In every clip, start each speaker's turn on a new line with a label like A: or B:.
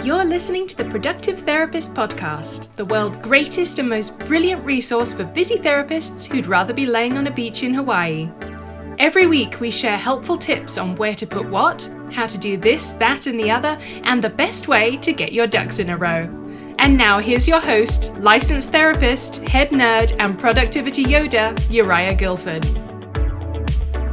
A: You're listening to the Productive Therapist Podcast, the world's greatest and most brilliant resource for busy therapists who'd rather be laying on a beach in Hawaii. Every week we share helpful tips on where to put what, how to do this, that and the other, and the best way to get your ducks in a row. And now here's your host, licensed therapist, head nerd and productivity Yoda, Uriah Guilford.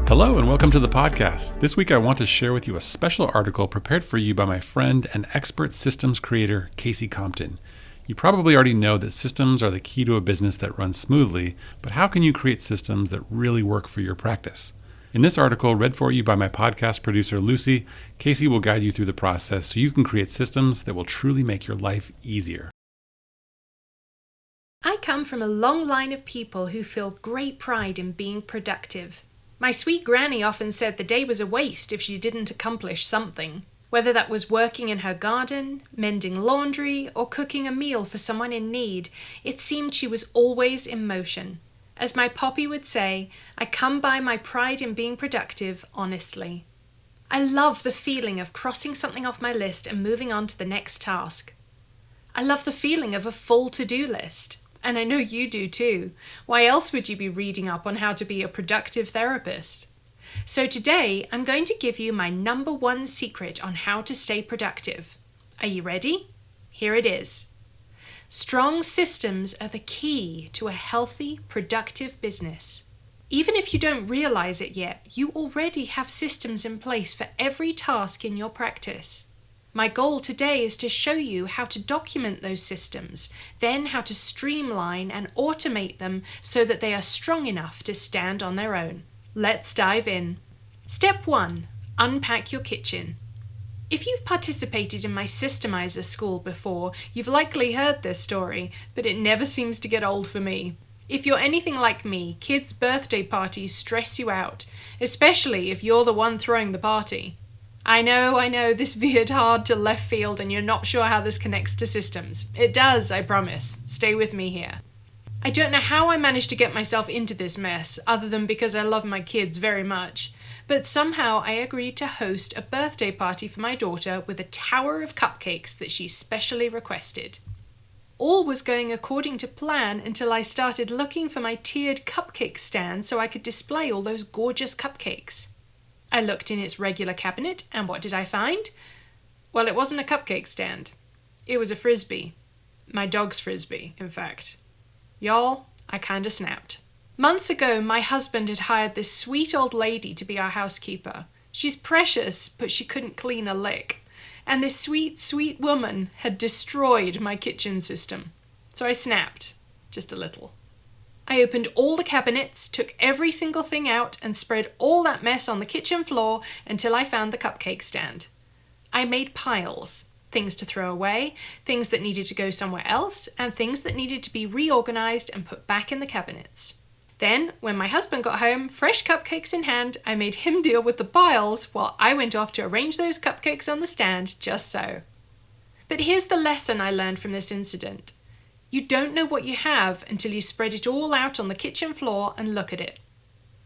B: Hello and welcome to the podcast. This week I want to share with you a special article prepared for you by my friend and expert systems creator, Kacey Compton. You probably already know that systems are the key to a business that runs smoothly, but how can you create systems that really work for your practice? In this article, read for you by my podcast producer, Lucy, Kacey will guide you through the process so you can create systems that will truly make your life easier.
A: I come from a long line of people who feel great pride in being productive. My sweet granny often said the day was a waste if she didn't accomplish something, whether that was working in her garden, mending laundry, or cooking a meal for someone in need. It seemed she was always in motion. As my Poppy would say, I come by my pride in being productive honestly. I love the feeling of crossing something off my list and moving on to the next task. I love the feeling of a full to-do list. And I know you do too. Why else would you be reading up on how to be a productive therapist? So today, I'm going to give you my number one secret on how to stay productive. Are you ready? Here it is. Strong systems are the key to a healthy, productive business. Even if you don't realize it yet, you already have systems in place for every task in your practice. My goal today is to show you how to document those systems, then how to streamline and automate them so that they are strong enough to stand on their own. Let's dive in. Step 1. Unpack your kitchen. If you've participated in my Systemizer school before, you've likely heard this story, but it never seems to get old for me. If you're anything like me, kids' birthday parties stress you out, especially if you're the one throwing the party. I know, this veered hard to left field and you're not sure how this connects to systems. It does, I promise. Stay with me here. I don't know how I managed to get myself into this mess, other than because I love my kids very much, but somehow I agreed to host a birthday party for my daughter with a tower of cupcakes that she specially requested. All was going according to plan until I started looking for my tiered cupcake stand so I could display all those gorgeous cupcakes. I looked in its regular cabinet, and what did I find? Well, it wasn't a cupcake stand. It was a frisbee. My dog's frisbee, in fact. Y'all, I kinda snapped. Months ago, my husband had hired this sweet old lady to be our housekeeper. She's precious, but she couldn't clean a lick. And this sweet, sweet woman had destroyed my kitchen system. So I snapped, just a little. I opened all the cabinets, took every single thing out, and spread all that mess on the kitchen floor until I found the cupcake stand. I made piles, things to throw away, things that needed to go somewhere else, and things that needed to be reorganized and put back in the cabinets. Then, when my husband got home, fresh cupcakes in hand, I made him deal with the piles while I went off to arrange those cupcakes on the stand just so. But here's the lesson I learned from this incident. You don't know what you have until you spread it all out on the kitchen floor and look at it.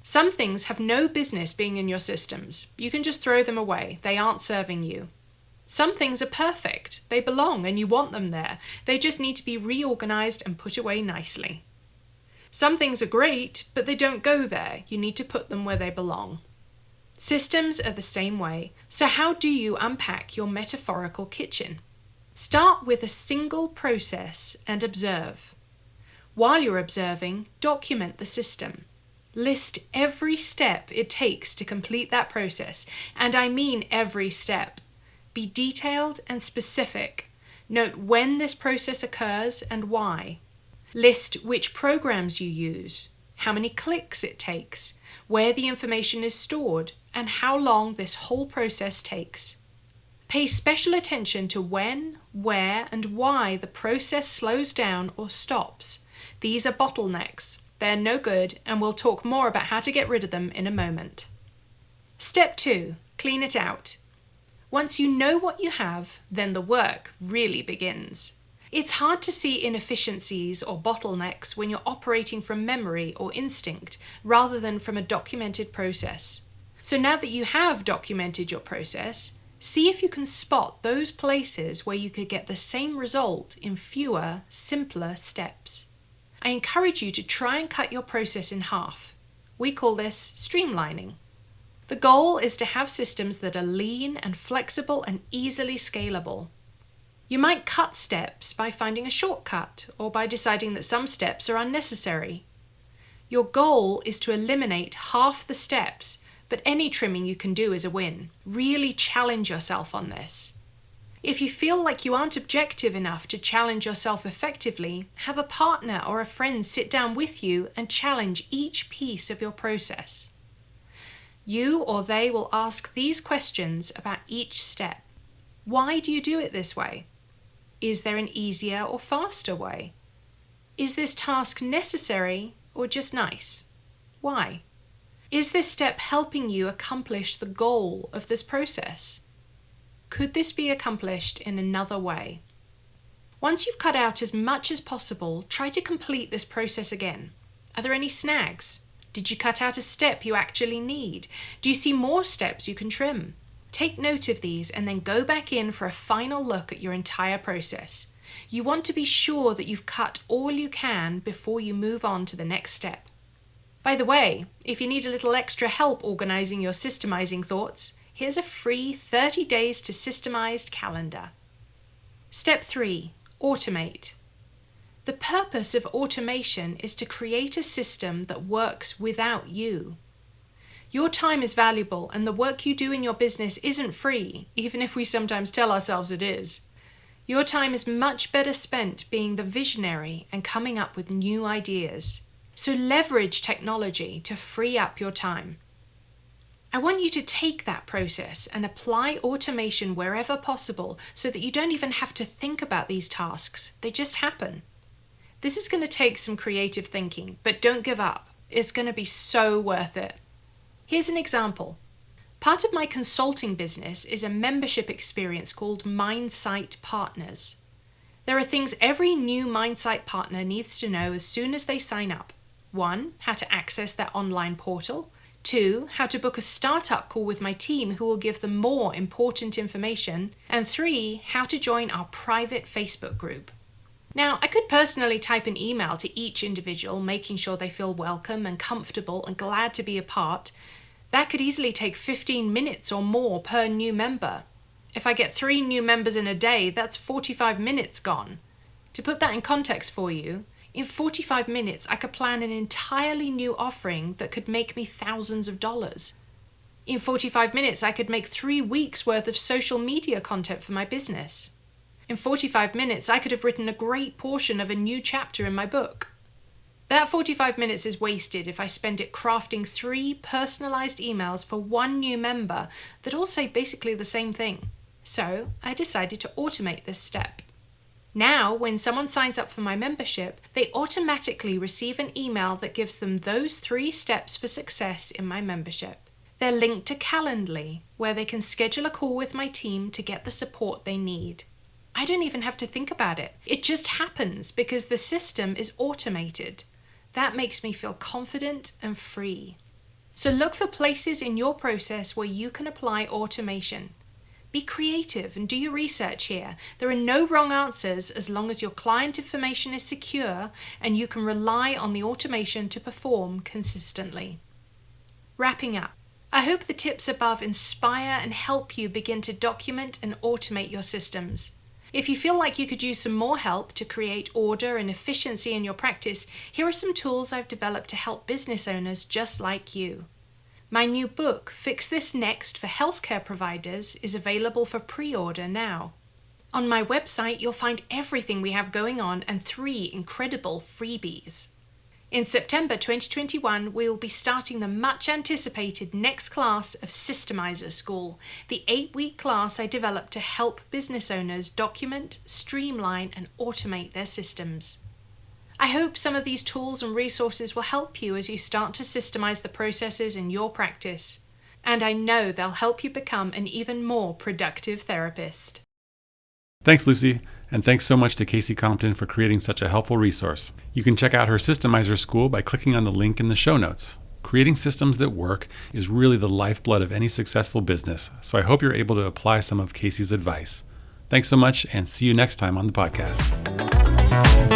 A: Some things have no business being in your systems. You can just throw them away. They aren't serving you. Some things are perfect. They belong and you want them there. They just need to be reorganized and put away nicely. Some things are great, but they don't go there. You need to put them where they belong. Systems are the same way. So how do you unpack your metaphorical kitchen? Start with a single process and observe. While you're observing, document the system. List every step it takes to complete that process, and I mean every step. Be detailed and specific. Note when this process occurs and why. List which programs you use, how many clicks it takes, where the information is stored, and how long this whole process takes. Pay special attention to when, where, and why the process slows down or stops. These are bottlenecks. They're no good, and we'll talk more about how to get rid of them in a moment. Step 2. Clean it out. Once you know what you have, then the work really begins. It's hard to see inefficiencies or bottlenecks when you're operating from memory or instinct rather than from a documented process. So now that you have documented your process, See if you can spot those places where you could get the same result in fewer, simpler steps. I encourage you to try and cut your process in half. We call this streamlining. The goal is to have systems that are lean and flexible and easily scalable. You might cut steps by finding a shortcut or by deciding that some steps are unnecessary. Your goal is to eliminate half the steps, but any trimming you can do is a win. Really challenge yourself on this. If you feel like you aren't objective enough to challenge yourself effectively, have a partner or a friend sit down with you and challenge each piece of your process. You or they will ask these questions about each step. Why do you do it this way? Is there an easier or faster way? Is this task necessary or just nice? Why? Is this step helping you accomplish the goal of this process? Could this be accomplished in another way? Once you've cut out as much as possible, try to complete this process again. Are there any snags? Did you cut out a step you actually need? Do you see more steps you can trim? Take note of these and then go back in for a final look at your entire process. You want to be sure that you've cut all you can before you move on to the next step. By the way, if you need a little extra help organizing your systemizing thoughts, here's a free 30 days to systemized calendar. Step 3. Automate. The purpose of automation is to create a system that works without you. Your time is valuable and the work you do in your business isn't free, even if we sometimes tell ourselves it is. Your time is much better spent being the visionary and coming up with new ideas. So leverage technology to free up your time. I want you to take that process and apply automation wherever possible so that you don't even have to think about these tasks. They just happen. This is going to take some creative thinking, but don't give up. It's going to be so worth it. Here's an example. Part of my consulting business is a membership experience called Mindsight Partners. There are things every new Mindsight partner needs to know as soon as they sign up. 1. How to access their online portal. 2. How to book a startup call with my team who will give them more important information. And 3. How to join our private Facebook group. Now, I could personally type an email to each individual, making sure they feel welcome and comfortable and glad to be a part. That could easily take 15 minutes or more per new member. If I get 3 new members in a day, that's 45 minutes gone. To put that in context for you, in 45 minutes, I could plan an entirely new offering that could make me thousands of dollars. In 45 minutes, I could make 3 weeks worth of social media content for my business. In 45 minutes, I could have written a great portion of a new chapter in my book. That 45 minutes is wasted if I spend it crafting 3 personalized emails for 1 new member that all say basically the same thing. So I decided to automate this step. Now, when someone signs up for my membership, they automatically receive an email that gives them those 3 steps for success in my membership. They're linked to Calendly, where they can schedule a call with my team to get the support they need. I don't even have to think about it. It just happens because the system is automated. That makes me feel confident and free. So look for places in your process where you can apply automation. Be creative and do your research here. There are no wrong answers as long as your client information is secure and you can rely on the automation to perform consistently. Wrapping up, I hope the tips above inspire and help you begin to document and automate your systems. If you feel like you could use some more help to create order and efficiency in your practice, here are some tools I've developed to help business owners just like you. My new book, Fix This Next for Healthcare Providers, is available for pre-order now. On my website, you'll find everything we have going on and 3 incredible freebies. In September 2021, we will be starting the much-anticipated next class of Systemizer School, the 8-week class I developed to help business owners document, streamline, and automate their systems. I hope some of these tools and resources will help you as you start to systemize the processes in your practice, and I know they'll help you become an even more productive therapist.
B: Thanks, Lucy, and thanks so much to Kacey Compton for creating such a helpful resource. You can check out her Systemizer School by clicking on the link in the show notes. Creating systems that work is really the lifeblood of any successful business, so I hope you're able to apply some of Kacey's advice. Thanks so much, and see you next time on the podcast.